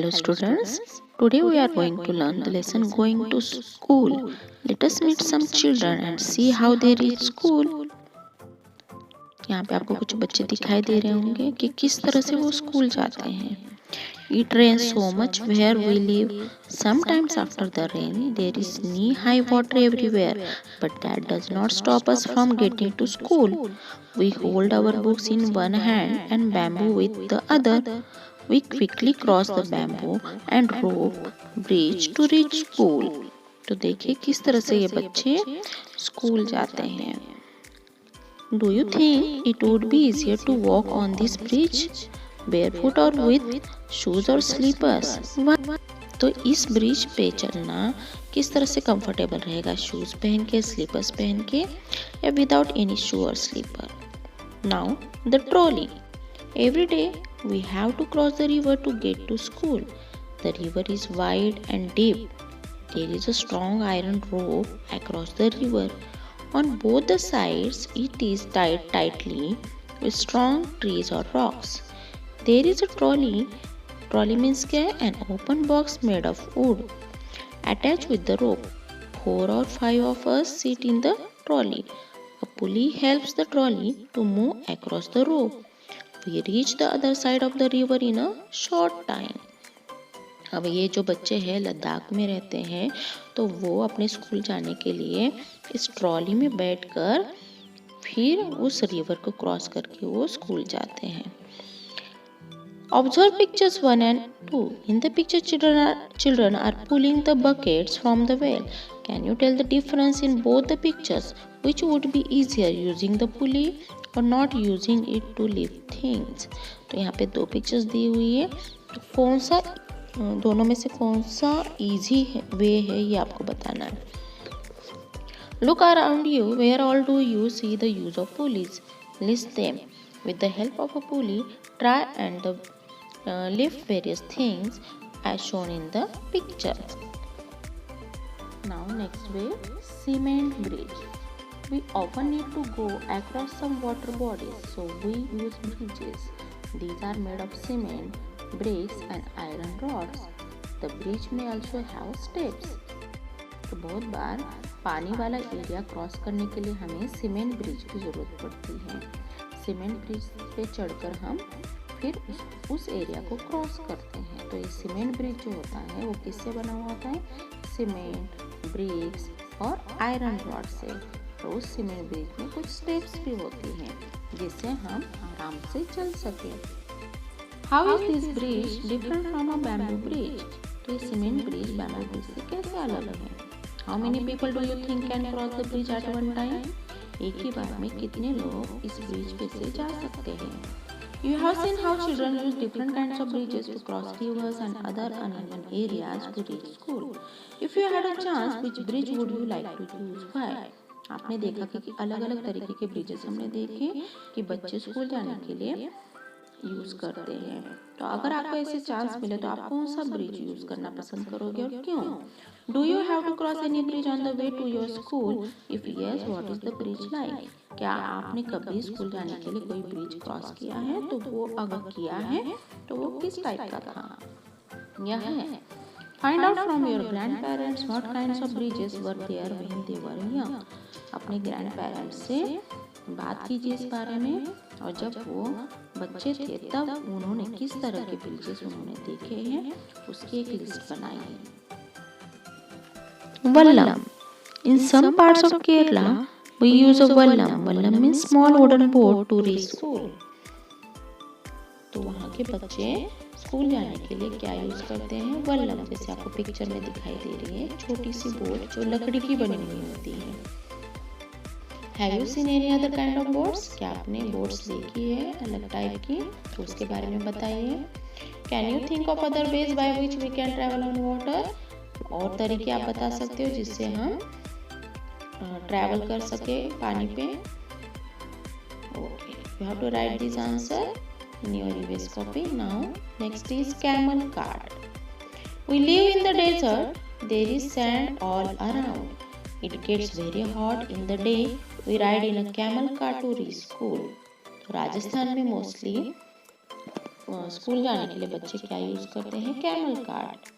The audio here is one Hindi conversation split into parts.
Hello students, today we are going to learn the lesson going to school. Let us meet some children and see how they reach school. यहाँ पे आपको कुछ बच्चे दिखाई दे रहे होंगे कि किस तरह से वो स्कूल जाते हैं. It rains so much where we live. Sometimes after the rain, there is knee-high water everywhere, but that does not stop us from getting to school. We hold our books in one hand and bamboo with the other. We quickly cross the bamboo and rope bridge to reach school. तो देखिए किस तरह से ये बच्चे स्कूल जाते हैं. Do you think it would be easier to walk on this bridge barefoot or with shoes or slippers? तो इस ब्रिज पे चलना किस तरह से कंफर्टेबल रहेगा, शूज पहन के, स्लीपर्स पहन के या विदाउट एनी शू और slipper. Now the trolley. Every day we have to cross the river to get to school. The river is wide and deep. There is a strong iron rope across the river. On both the sides it is tied tightly with strong trees or rocks. There is a trolley. Trolley means an open box made of wood attached with the rope. 4 or 5 of us sit in the trolley. A pulley helps the trolley to move across the rope. We reach the other side of the river in a short time. अब ये जो बच्चे हैं लद्दाख में रहते हैं तो वो अपने स्कूल जाने के लिए इस ट्रॉली में बैठकर फिर उस रिवर को क्रॉस करके वो स्कूल जाते हैं. Observe pictures 1 and 2. In the picture, children are pulling the buckets from the well. Can you tell the difference in both the pictures? Which would be easier, using the pulley or not using it to lift things? तो यहाँ पे 2 पिक्चर्स दी हुई है. तो कौन सा दोनों में से कौन सा इजी वे है ये आपको बताना है. Look around you. Where all do you see the use of pulleys? List them. With the help of a pulley, try and lift various things as shown in the picture. Now next way, cement bridge. We often need to go across some water bodies, so we use bridges. These are made of cement, bricks and iron rods. The bridge may also have steps. तो बहुत बार पानी वाला एरिया क्रॉस करने के लिए हमें सीमेंट ब्रिज की ज़रूरत पड़ती है. सीमेंट ब्रिज पे चढ़कर हम फिर उस एरिया को क्रॉस करते हैं. तो ये सीमेंट ब्रिज जो होता है वो किससे बना हुआ होता है? सीमेंट, ब्रिक्स और आयरन रॉड से. तो उस सीमेंट ब्रिज में कुछ स्टेप्स भी होती हैं जिससे हम आराम से चल सकें. How is this bridge different from a bamboo bridge? तो ये सीमेंट ब्रिज बैम्बू ब्रिज से कैसे अलग है? How many people do you think can cross the bridge at one time? एक ही बार में कितने लोग इस ब्रिज पे से जा सकते हैं? You have seen how children use different kinds of bridges to cross rivers and other uneven areas to reach school. If you had a chance, which bridge would you like to use? Why? आपने देखा कि अलग-अलग तरीके के ब्रिजेस हमने देखे कि बच्चे स्कूल जाने के लिए यूज करते हैं. तो अगर आपको ऐसे चांस मिले तो आप कौन सा ब्रिज यूज करना पसंद करोगे और क्यों? Do you have to cross any bridge on the way to your school? If yes, what is the bridge like? क्या आपने कभी स्कूल जाने के लिए कोई ब्रिज क्रॉस किया है? तो वो अगर किया है तो वो किस टाइप का था? यह है. Find out from your grand parents what kinds of bridges were there when they were young. अपने ग्रैंड पेरेंट्स से बात कीजिए इस बारे में, और जब वो बच्चे थे तब उन्होंने किस तरह के ब्रिजेस उन्होंने देखे हैं उसकी एक लिस्ट बनाई है. Vallam. In some parts of Kerala, we use a vallam. Vallam means small wooden boat to reach school. तो वहाँ के बच्चे स्कूल जाने के लिए क्या यूज करते हैं? वल्लम. जैसे आपको पिक्चर में दिखाई दे रही है छोटी सी बोट जो लकड़ी की बनी हुई होती है. Have you seen any other kind of boats? क्या आपने बोट्स देखी है अलग टाइप की? तो उसके बारे में बताइए. Can you think of other ways by which we can travel on water? और तरीके आप बता सकते हो जिससे हम ट्रैवल कर सके पानी पे. Okay, you have to write this answer in your EVS copy. Now next is camel cart. We live in the desert. There is sand all around. It gets very hot in the day. We ride in a camel cart to reach school. Rajasthan में मोस्टली स्कूल जाने के लिए बच्चे क्या यूज करते हैं? Camel cart.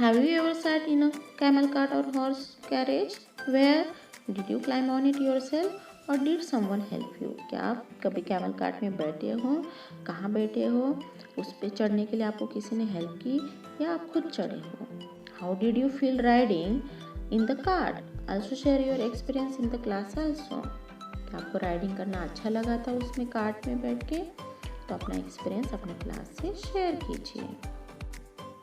Have you ever sat in a camel cart or horse carriage? Where did you climb on it yourself or did someone help you? क्या आप कभी कैमल कार्ट में बैठे हो? कहाँ बैठे हो? उस पर चढ़ने के लिए आपको किसी ने हेल्प की या आप खुद चढ़े हो? How did you feel riding in the cart? Also share your experience in the class also. क्या आपको राइडिंग करना अच्छा लगा था उसमें कार्ट में बैठ के? तो अपना एक्सपीरियंस अपने क्लास से शेयर कीजिए।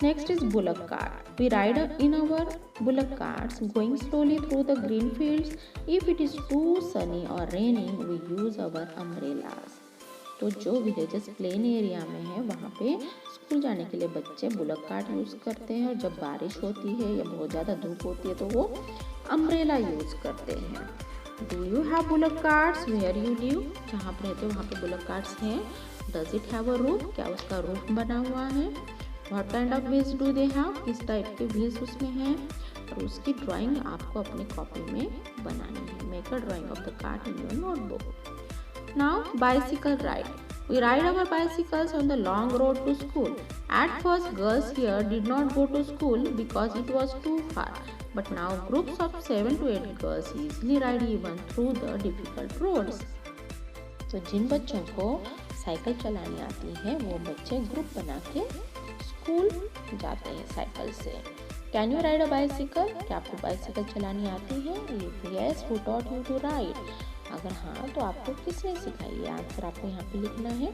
Next is bullock cart. We ride in our bullock carts going slowly through the green fields. If it is too sunny or raining, we use our umbrellas. तो जो विलेजेस प्लेन एरिया में है वहाँ पे स्कूल जाने के लिए बच्चे बुलक कार्ट यूज़ करते हैं और जब बारिश होती है या बहुत ज़्यादा धूप होती है तो वो अम्ब्रेला यूज़ करते हैं। Do you have bullock carts where you live? जहाँ पर रहते हो वहाँ पे बुलक कार्ट्स हैं। Does it have a roof? क्या उसका रूफ बना हुआ है? What kind of wheels do they have? किस टाइप के व्हील्स उसमें हैं? और उसकी ड्राइंग आपको अपनी कॉपी में बनानी है। Make a drying of the cart in your notebook. Now bicycle ride. We ride our bicycles on the long road to school. At first, girls here did not go to school because it was too far. But now groups of 7 to 8 girls easily ride even through the difficult roads. तो जिन बच्चों को साइकिल चलानी आती है वो बच्चे ग्रुप बना के स्कूल जाते हैं साइकिल से। Can you ride a bicycle? क्या आपको बाइसिकल चलानी आती है? Yes, who taught you to ride? अगर हाँ तो आपको किसने सिखाई? ये आंसर आपको यहाँ पे लिखना है।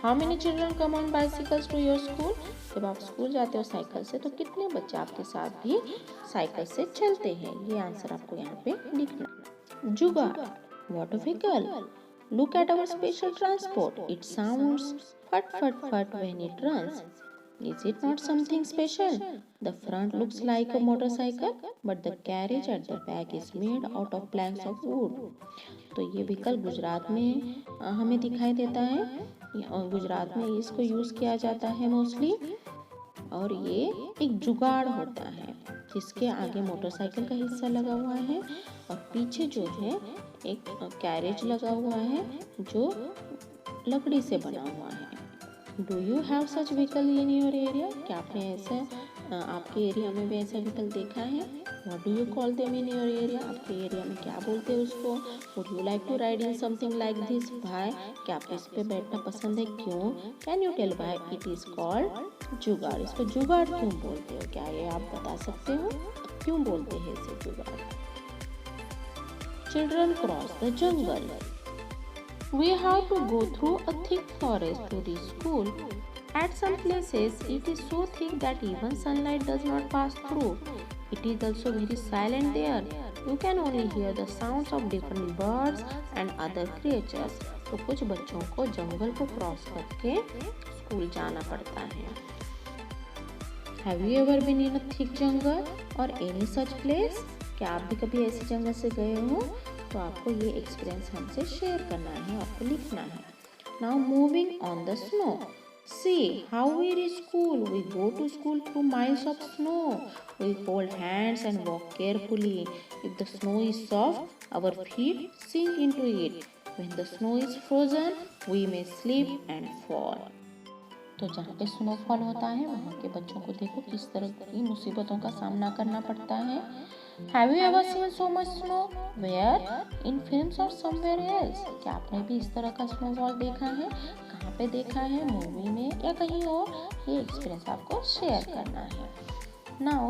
How many children come on bicycles to your school? जब आप स्कूल जाते हो साइकिल से तो कितने बच्चे आपके साथ भी साइकिल से चलते हैं? ये आंसर आपको यहाँ पे लिखना। जुगाड़. What a vehicle? Look at our special transport. It sounds fut fut fut when it runs. Is it not something special? The front looks like a motorcycle, but the carriage at the back is made out of planks of wood. तो ये व्हीकल गुजरात में हमें दिखाई देता है। गुजरात में इसको यूज़ किया जाता है मोस्टली। और ये एक जुगाड़ होता है जिसके आगे मोटरसाइकिल का हिस्सा लगा हुआ है और पीछे जो है एक कैरेज लगा हुआ है जो लकड़ी से बना हुआ है। Do you have such vehicle in your area? क्या आपने ऐसा आपके एरिया में भी ऐसा व्हीकल देखा है? What do you call them in your area? आपके एरिया में क्या बोलते हैं उसको? Would you like to ride in something like this? भाई क्या आपको इस पे बैठना पसंद है? क्यों? कैन यू टेल भाई इट इज कॉल्ड जुगाड़? इसको जुगाड़ क्यों बोलते हो? क्या ये आप बता सकते हो क्यों बोलते हैं इसे जुगाड़? Children cross the jungle. We have to go through a thick forest to reach school. At some places, it is so thick that even sunlight does not pass through. It is also very silent there. You can only hear the sounds of different birds and other creatures. तो कुछ बच्चों को जंगल को क्रॉस करके स्कूल जाना पड़ता है। Have you ever been in a thick jungle or any such place? क्या आप भी कभी ऐसे जंगल से गए हो? तो आपको ये एक्सपीरियंस हमसे शेयर करना है, आपको लिखना है। Now moving on the snow. See how we reach school. We go to school through miles of snow. We hold hands and walk carefully. If the snow is soft, our feet sink into it. When the snow is frozen, we may slip and fall. तो जहाँ पे स्नोफॉल होता है वहाँ के बच्चों को देखो किस तरह की मुसीबतों का सामना करना पड़ता है। Have you ever seen so much snow? Where? In films or somewhere else? क्या आपने भी इस तरह का स्नोफॉल देखा है? कहाँ पे देखा है? मूवी में या कहीं और? ये एक्सपीरियंस आपको शेयर करना है। Now,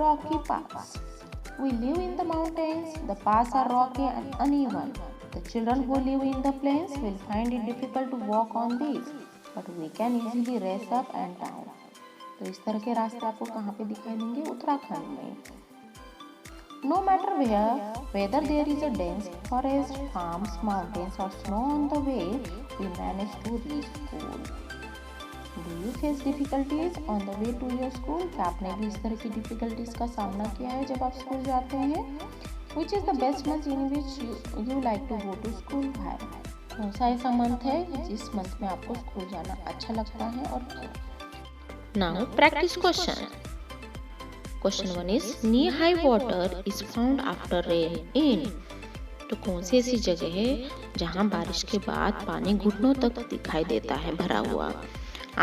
rocky paths. We live in the mountains. The paths are rocky and uneven. The children who live in the plains will find it difficult to walk on these. But we can easily race up and down. तो इस तरह के रास्ते आपको कहाँ पे दिखाई देंगे? उत्तराखंड में। No matter whether there is a dense forest, farms, mountains or snow on the way, we manage to reach school. Do you face difficulties on the way to your school? क्या आपने भी इस तरह की difficulties का सामना किया है जब आप स्कूल जाते हैं? Which is the best month in which you like to go to school? भाई कौन सा ऐसा मंथ है जिस मंथ में आपको स्कूल जाना अच्छा लगता है और क्यों? Now practice question. Question 1 is knee high water is found after rain in तो कौन सी ऐसी जगह है जहाँ बारिश के बाद पानी घुटनों तक दिखाई देता है भरा हुआ?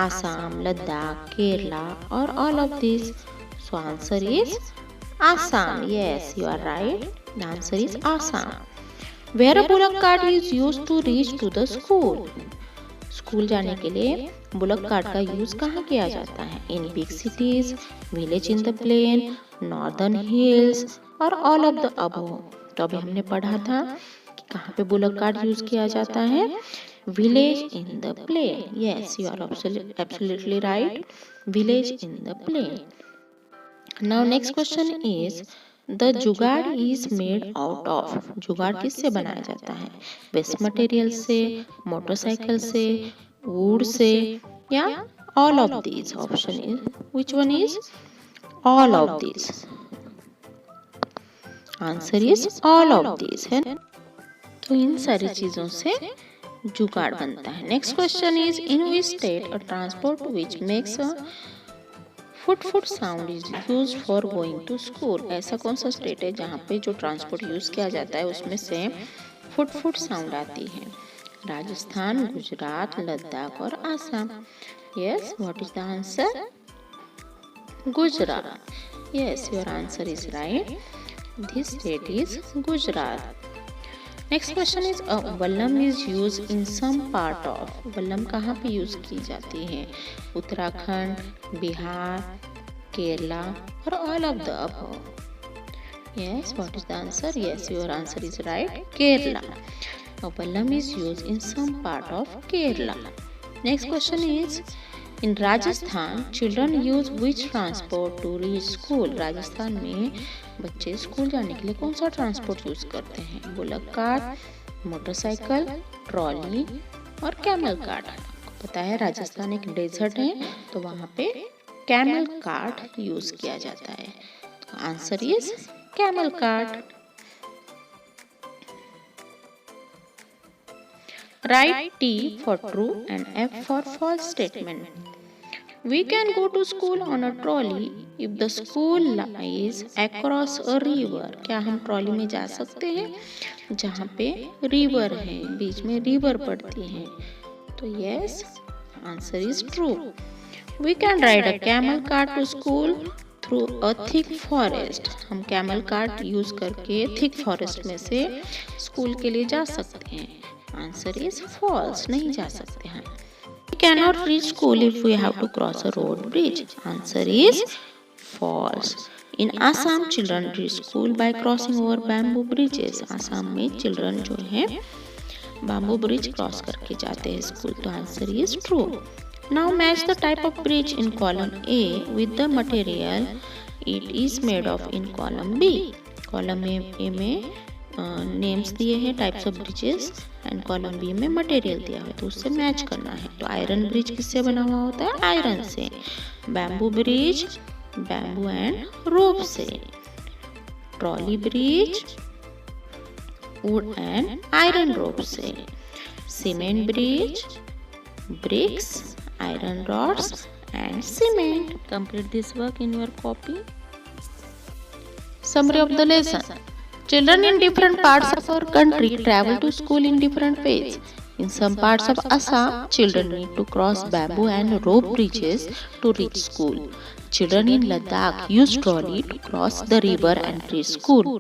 आसाम, लद्दाख, केरला और all of this. So answer is Assam. Yes, you are right. The answer is Assam. Where a bullock cart is used to reach to the school. School जाने के लिए बुलक कार्ट का यूज कहाँ किया जाता है? In big cities, village in the plain, northern hills or all of the above. तो अभी हमने पढ़ा था कि कहाँ पे बुलक कार्ट यूज किया जाता है? Village in the plain. Yes, you are absolutely right. Village in the plain. Now next question is the jugaad is made out of. Jugaad किससे बनाया जाता है? वेस्ट मटेरियल से, मोटरसाइकिल से, वुड से या all of these. Option is which one is all of these. Answer is all of these है. तो इन सारी चीजों से जुगाड़ बनता है. Next question is in which state a transport which makes a foot sound is used for going to school. ऐसा कौन सा स्टेट है जहाँ पे जो ट्रांसपोर्ट यूज किया जाता है उसमें से फुट साउंड आती है? राजस्थान, गुजरात, लद्दाख और Assam. Yes, what is the answer? Gujarat. Yes, your answer is right. This state is Gujarat. Next question is vallam is use in some part of. Vallam कहाँ पे यूज की जाती है? उत्तराखंड, बिहार, केरला और all of the above. Yes, what is the answer? Yes, your answer is right. Kerala. Vallam is use in some part of Kerala. Next question is in Rajasthan children use which transport to reach school. Rajasthan में बच्चे स्कूल जाने के लिए कौन सा ट्रांसपोर्ट यूज करते हैं? बुलक कार्ट, मोटरसाइकिल, ट्रॉली और कैमल कार्ट. आपको पता है राजस्थान एक डेजर्ट है तो वहाँ पे कैमल कार्ट यूज किया जाता है. तो answer is camel cart. Write T for true and F for false statement. We can go to school on a trolley if the school lies across a river. क्या हम ट्रॉली में जा सकते हैं जहाँ पे रिवर है, बीच में रिवर पड़ती है? तो yes, answer is true. We can ride a camel cart to school through a thick forest. हम कैमल कार्ट यूज करके थिक फॉरेस्ट में से स्कूल के लिए जा सकते हैं. Answer is false. नहीं जा सकते हैं. We cannot reach school if we have to cross a road bridge. Answer is false. In Assam, children reach school by crossing over bamboo bridges. Assam में चिल्ड्रन जो है bamboo bridge क्रॉस करके जाते हैं स्कूल. तो answer is true. Now match the type of bridge in column A with the material it is made of in column B. Column A में नेम्स दिए हैं types of bridges and column B में मटेरियल दिया है तो उससे मैच करना है. तो आयरन ब्रिज किससे बना हुआ होता है? आयरन से. Bamboo bridge bamboo and rope से. Trolley bridge wood and iron rope से. Cement bridge bricks, iron rods and cement. Complete this work in your copy. Summary of the lesson. Children in different parts of our country travel to school in different ways. In some parts of Assam, children need to cross bamboo and rope bridges to reach school. Children in Ladakh use trolley to cross the river and reach school.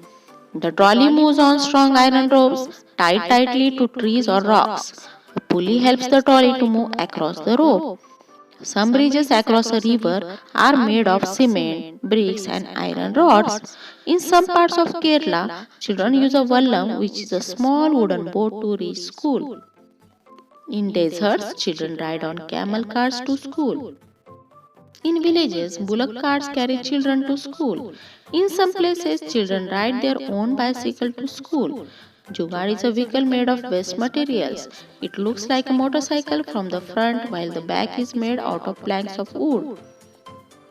The trolley moves on strong iron ropes tied tightly to trees or rocks. A pulley helps the trolley to move across the rope. Some bridges across a river are made of cement, bricks and iron rods. In some parts of Kerala, children use a vallam, which is a small wooden boat to reach school. In deserts, children ride on camel carts to school. In villages, bullock carts carry children to school. In some places, children ride their own bicycle to school. Jugaad is a vehicle made of waste materials. It looks like a motorcycle from the front while the back is made out of planks of wood.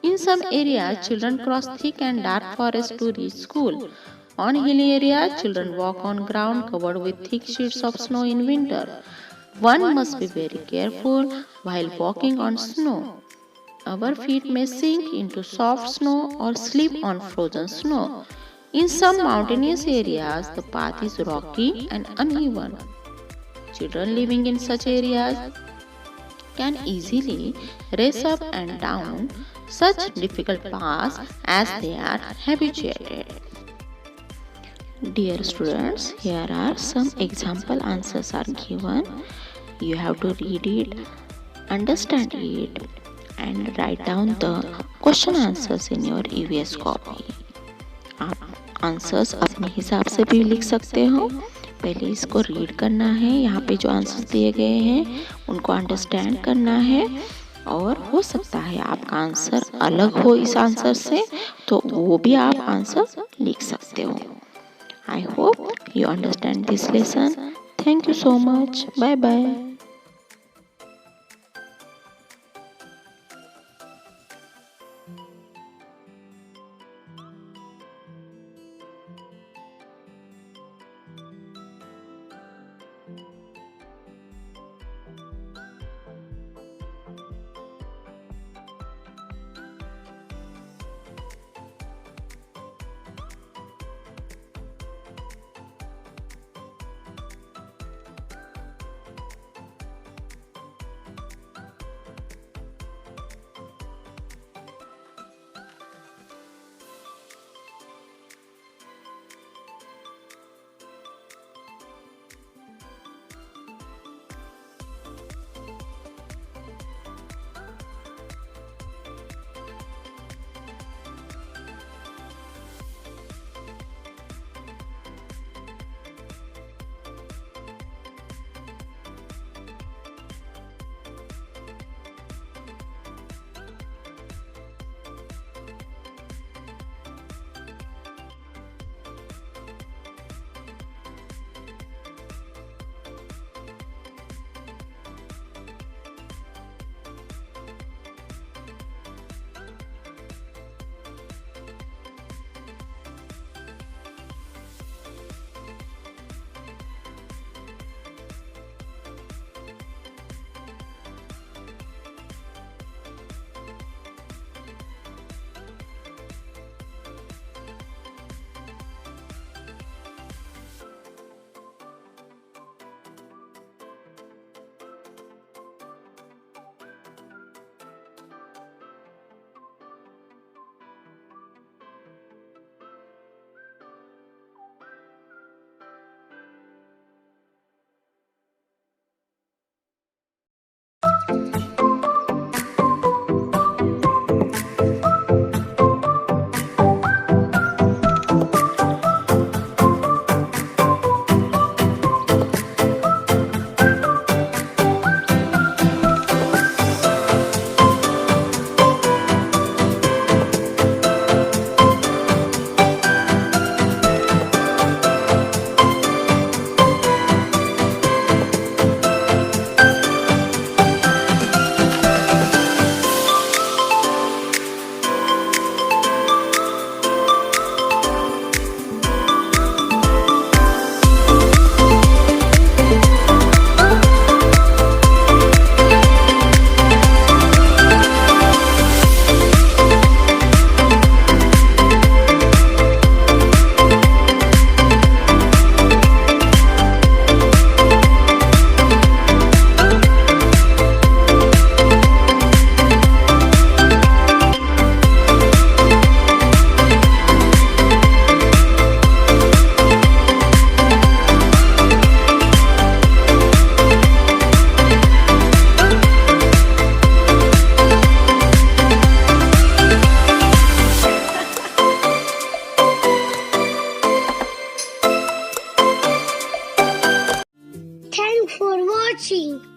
In some areas, children cross thick and dark forests to reach school. On hilly areas, children walk on ground covered with thick sheets of snow in winter. One must be very careful while walking on snow. Our feet may sink into soft snow or slip on frozen snow. In some mountainous areas, the path is rocky and uneven. Children living in such areas can easily race up and down such difficult paths as they are habituated. Dear students, here are some example answers are given. You have to read it, understand it, and write down the question answers in your EVS copy. आप आंसर्स अपने हिसाब से भी लिख सकते हो। पहले इसको रीड करना है, यहाँ पे जो आंसर्स दिए गए हैं उनको अंडरस्टैंड करना है, और हो सकता है आपका आंसर अलग हो इस आंसर से, तो वो भी आप आंसर लिख सकते हो। I hope you understand this lesson. Thank you so much. Bye bye. Thanks for watching.